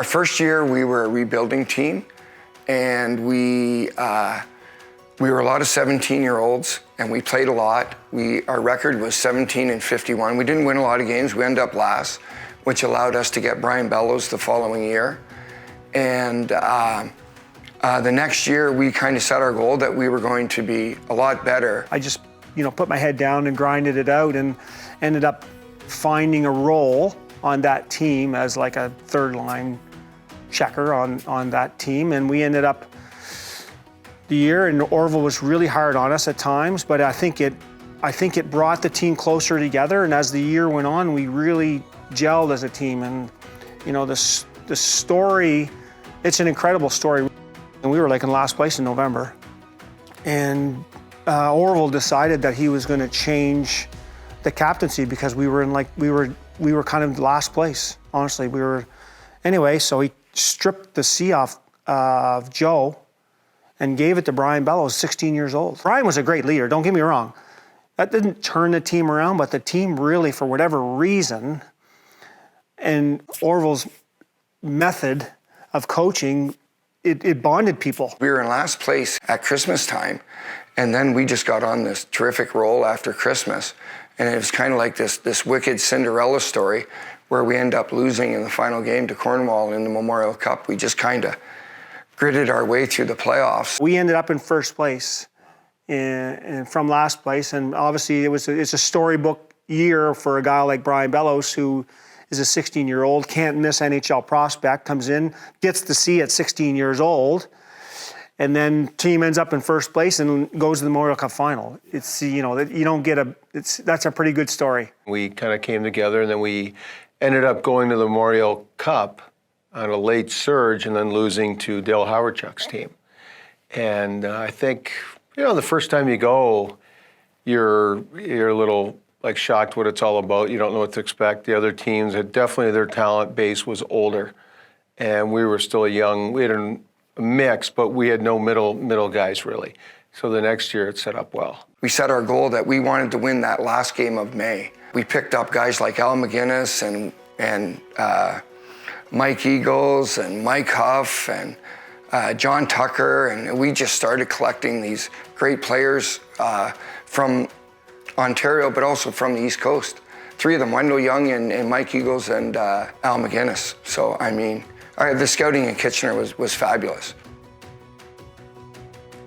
Our first year, we were a rebuilding team, and we were a lot of 17-year-olds, and we played a lot. Our record was 17-51. We didn't win a lot of games. We ended up last, which allowed us to get Brian Bellows the following year. And the next year, we kind of set our goal that we were going to be a lot better. I just, put my head down and grinded it out and ended up finding a role on that team as like a third line checker on that team. And we ended up the year, and Orville was really hard on us at times, but I think it brought the team closer together. And as the year went on, we really gelled as a team. And the story, it's an incredible story. And we were like in last place in November. And Orville decided that he was going to change the captaincy because we were kind of last place. Honestly, anyway. So he stripped the C off of Joe and gave it to Brian Bellows, 16 years old. Brian was a great leader. Don't get me wrong. That didn't turn the team around, but the team really, for whatever reason, and Orville's method of coaching, it bonded people. We were in last place at Christmas time, and then we just got on this terrific roll after Christmas. And it was kind of like this wicked Cinderella story where we end up losing in the final game to Cornwall in the Memorial Cup. We just kind of gritted our way through the playoffs. We ended up in first place from last place, and obviously it's a storybook year for a guy like Brian Bellows, who is a 16-year-old, can't miss NHL prospect, comes in, gets the C at 16 years old, and then team ends up in first place and goes to the Memorial Cup final. It's, that's a pretty good story. We kind of came together, and then we ended up going to the Memorial Cup on a late surge and then losing to Dale Howardchuk's team. And I think, the first time you go, you're a little shocked what it's all about. You don't know what to expect. The other teams had definitely, their talent base was older, and we were still young. We had a mix, but we had no middle guys really. So the next year it set up well. We set our goal that we wanted to win that last game of May. We picked up guys like Al McGinnis and Mike Eagles and Mike Huff and John Tucker, and we just started collecting these great players from Ontario, but also from the East Coast. Three of them, Wendell Young and Mike Eagles and Al McGinnis. So, the scouting in Kitchener was fabulous.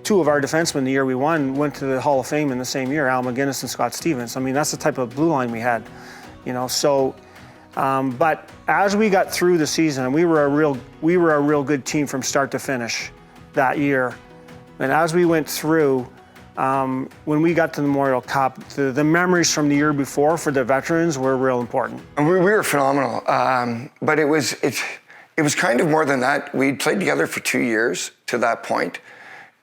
Two of our defensemen the year we won went to the Hall of Fame in the same year, Al McGinnis and Scott Stevens. That's the type of blue line we had, but as we got through the season, and we were a real good team from start to finish that year. And as we went through, when we got to the Memorial Cup, the memories from the year before for the veterans were real important. And we were phenomenal, but it was kind of more than that. We'd played together for 2 years to that point,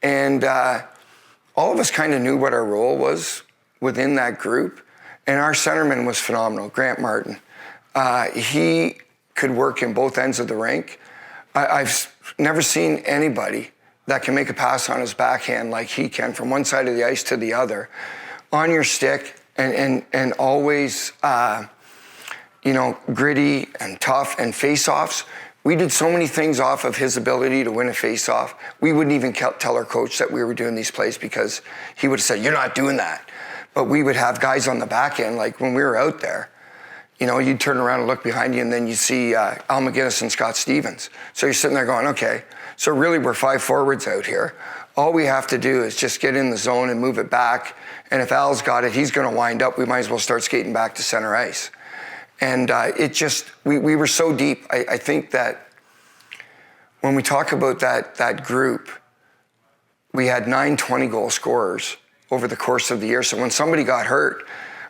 and all of us kind of knew what our role was within that group. And our centerman was phenomenal, Grant Martin. He could work in both ends of the rink. I've never seen anybody that can make a pass on his backhand like he can, from one side of the ice to the other, on your stick, and always, gritty and tough, and face-offs. We did so many things off of his ability to win a face-off. We wouldn't even tell our coach that we were doing these plays because he would have said, "You're not doing that." But we would have guys on the back end, like when we were out there, you'd turn around and look behind you, and then you see Al McGinnis and Scott Stevens. So you're sitting there going, okay, so really we're 5 forwards out here. All we have to do is just get in the zone and move it back. And if Al's got it, he's going to wind up. We might as well start skating back to center ice. And we were so deep. I think that when we talk about that group, we had 9 20-goal scorers over the course of the year. So when somebody got hurt,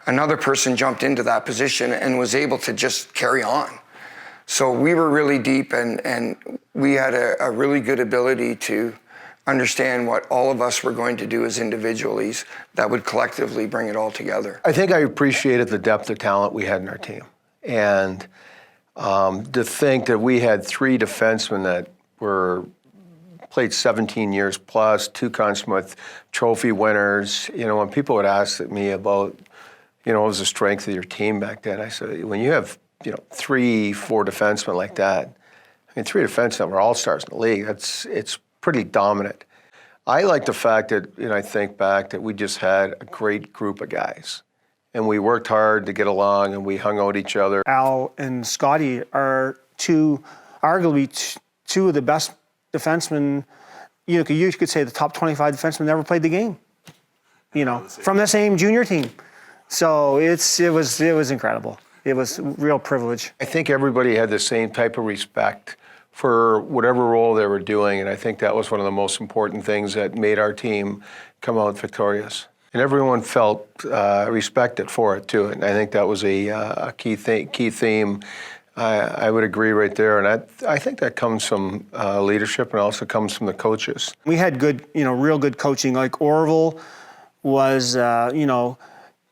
another person jumped into that position and was able to just carry on. So we were really deep, and we had a really good ability to understand what all of us were going to do as individuals that would collectively bring it all together. I think I appreciated the depth of talent we had in our team. And to think that we had 3 defensemen that played 17 years plus, 2 Conn Smythe Trophy winners. When people would ask me about, what was the strength of your team back then, I said, when you have 3, 4 defensemen like that, mean, 3 defensemen were all-stars in the league. It's pretty dominant. I like the fact that, I think back that we just had a great group of guys. And we worked hard to get along, and we hung out each other. Al and Scotty are arguably two of the best defensemen. You could say the top 25 defensemen never played the game. From the same junior team. So it was incredible. It was a real privilege. I think everybody had the same type of respect for whatever role they were doing, and I think that was one of the most important things that made our team come out victorious. And everyone felt respected for it too, and I think that was a key theme. I would agree right there, and I think that comes from leadership and also comes from the coaches. We had good, real good coaching. Like Orville was,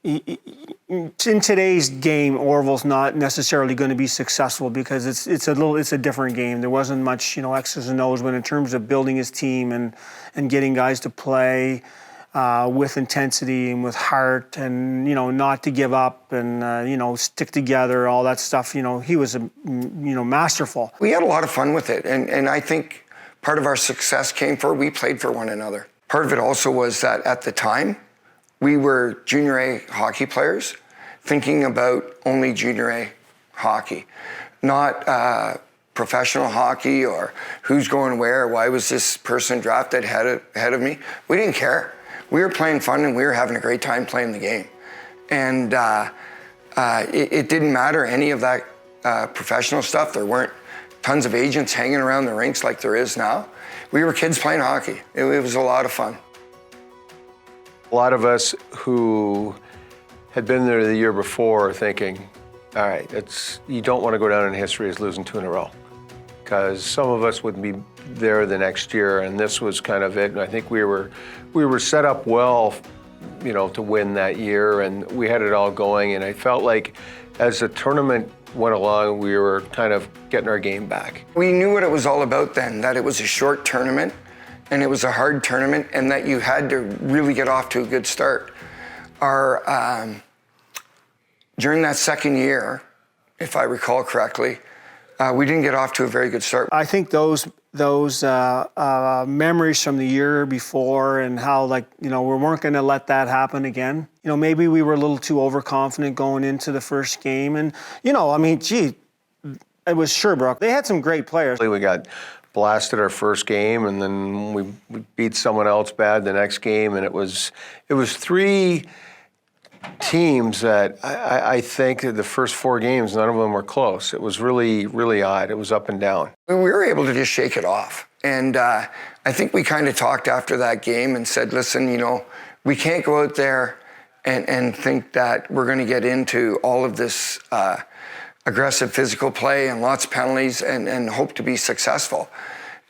in today's game, Orville's not necessarily going to be successful because it's a different game. There wasn't much, X's and O's, but in terms of building his team and getting guys to play with intensity and with heart and, not to give up and, stick together, all that stuff, he was, masterful. We had a lot of fun with it. And I think part of our success we played for one another. Part of it also was that at the time, we were junior A hockey players thinking about only junior A hockey, not professional hockey or who's going where, why was this person drafted ahead of me. We didn't care. We were playing fun and we were having a great time playing the game. And it didn't matter any of that professional stuff. There weren't tons of agents hanging around the rinks like there is now. We were kids playing hockey. It was a lot of fun. A lot of us who had been there the year before are thinking, all right, you don't want to go down in history as losing 2 in a row, because some of us would be there the next year, and this was kind of it. And I think we were set up well, to win that year, and we had it all going. And I felt like as the tournament went along, we were kind of getting our game back. We knew what it was all about then, that it was a short tournament, and it was a hard tournament, and that you had to really get off to a good start. During that second year, if I recall correctly, we didn't get off to a very good start. I think those memories from the year before and how, we weren't going to let that happen again. Maybe we were a little too overconfident going into the first game. And, it was Sherbrooke. They had some great players. We got blasted our first game, and then we beat someone else bad the next game, and it was 3 teams that I think that the first 4 games, none of them were close. It was really, really odd. It was up and down. We were able to just shake it off. And I think we kind of talked after that game and said, listen, we can't go out there and think that we're going to get into all of this aggressive physical play and lots of penalties and hope to be successful.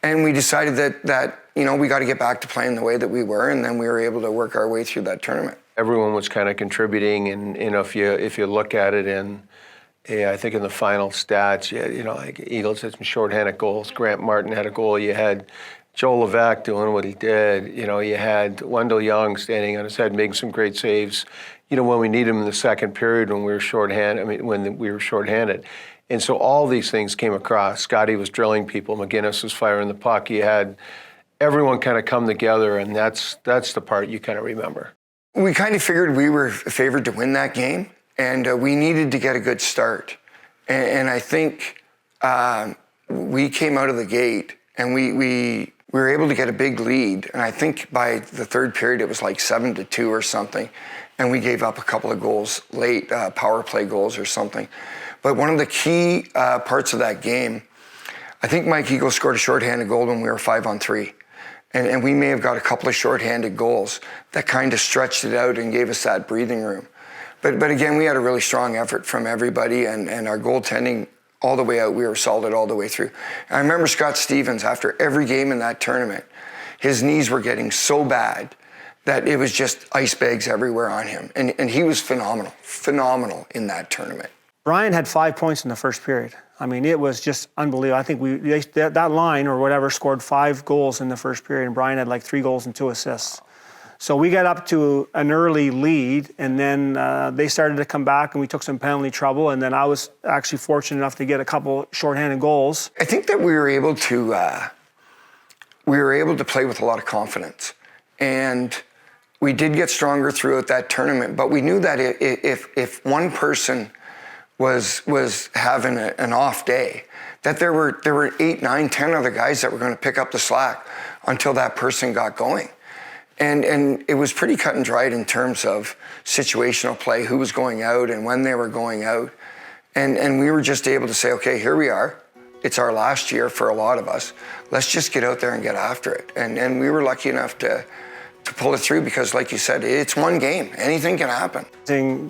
And we decided that we got to get back to playing the way that we were, and then we were able to work our way through that tournament. Everyone was kind of contributing, and if you look at it I think in the final stats, like Eagles had some shorthanded goals. Grant Martin had a goal. You had Joe Levesque doing what he did. You had Wendell Young standing on his head, making some great saves. When we needed him in the second period, when we were shorthanded. And so all these things came across. Scotty was drilling people. McGinnis was firing the puck. You had everyone kind of come together, and that's the part you kind of remember. We kind of figured we were favored to win that game, and we needed to get a good start. And I think we came out of the gate, and we were able to get a big lead. And I think by the third period, it was like 7-2 or something. And we gave up a couple of goals late, power play goals or something. But one of the key parts of that game, I think Mike Eagle scored a shorthanded goal when we were 5-on-3. And we may have got a couple of shorthanded goals that kind of stretched it out and gave us that breathing room. But again, we had a really strong effort from everybody, and our goaltending all the way out, we were solid all the way through. And I remember Scott Stevens, after every game in that tournament, his knees were getting so bad that it was just ice bags everywhere on him. And he was phenomenal in that tournament. Brian had 5 points in the first period. It was just unbelievable. I think that line or whatever scored 5 goals in the first period, and Brian had like 3 goals and 2 assists. So we got up to an early lead, and then they started to come back, and we took some penalty trouble, and then I was actually fortunate enough to get a couple shorthanded goals. I think that we were able to play with a lot of confidence, and we did get stronger throughout that tournament. But we knew that if one person was having an off day, that there were 8, 9, 10 other guys that were going to pick up the slack until that person got going. And it was pretty cut and dried in terms of situational play, who was going out and when they were going out. And we were just able to say, okay, here we are. It's our last year for a lot of us. Let's just get out there and get after it. And we were lucky enough to pull it through because, like you said, it's one game. Anything can happen.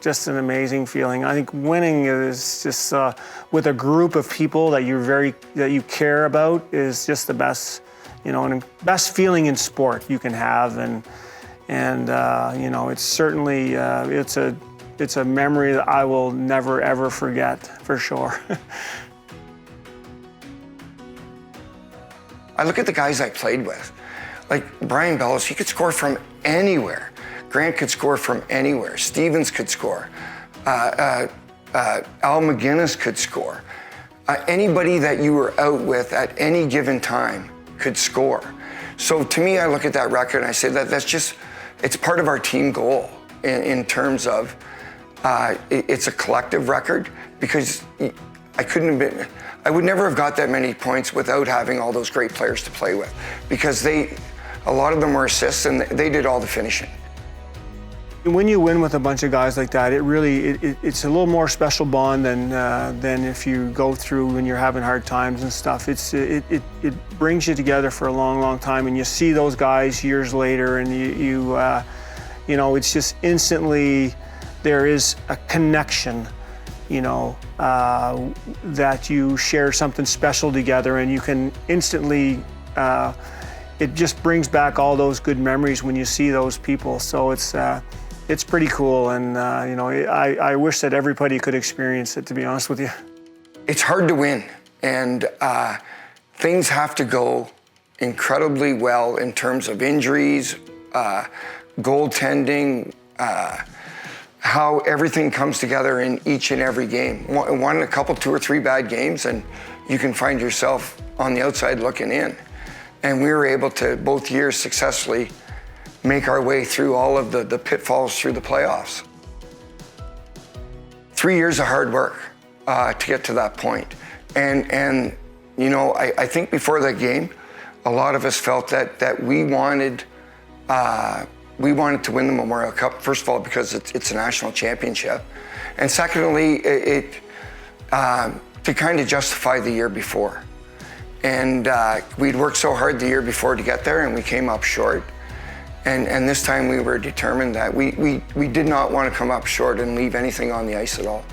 Just an amazing feeling. I think winning is just with a group of people that you care about is just the best, and best feeling in sport you can have. And it's certainly it's a memory that I will never ever forget, for sure. I look at the guys I played with, like Brian Bellows, he could score from anywhere. Grant could score from anywhere. Stevens could score. Al McGinnis could score. Anybody that you were out with at any given time could score. So to me, I look at that record and I say it's part of our team goal in terms of it's a collective record, because I would never have got that many points without having all those great players to play with, because a lot of them were assists and they did all the finishing. When you win with a bunch of guys like that, it's a little more special bond than if you go through when you're having hard times and stuff. It brings you together for a long, long time, and you see those guys years later, and it's just instantly there is a connection. That you share something special together, and you can instantly, it just brings back all those good memories when you see those people. So it's pretty cool, and I wish that everybody could experience it, to be honest with you. It's hard to win, and things have to go incredibly well in terms of injuries, goaltending, how everything comes together in each and every game. A couple, 2 or 3 bad games, and you can find yourself on the outside looking in. And we were able to, both years, successfully make our way through all of the pitfalls through the playoffs. 3 years of hard work to get to that point. And I think before that game, a lot of us felt that we wanted to win the Memorial Cup, first of all, because it's a national championship. And secondly, to kind of justify the year before. And we'd worked so hard the year before to get there, and we came up short. And this time we were determined that we did not want to come up short and leave anything on the ice at all.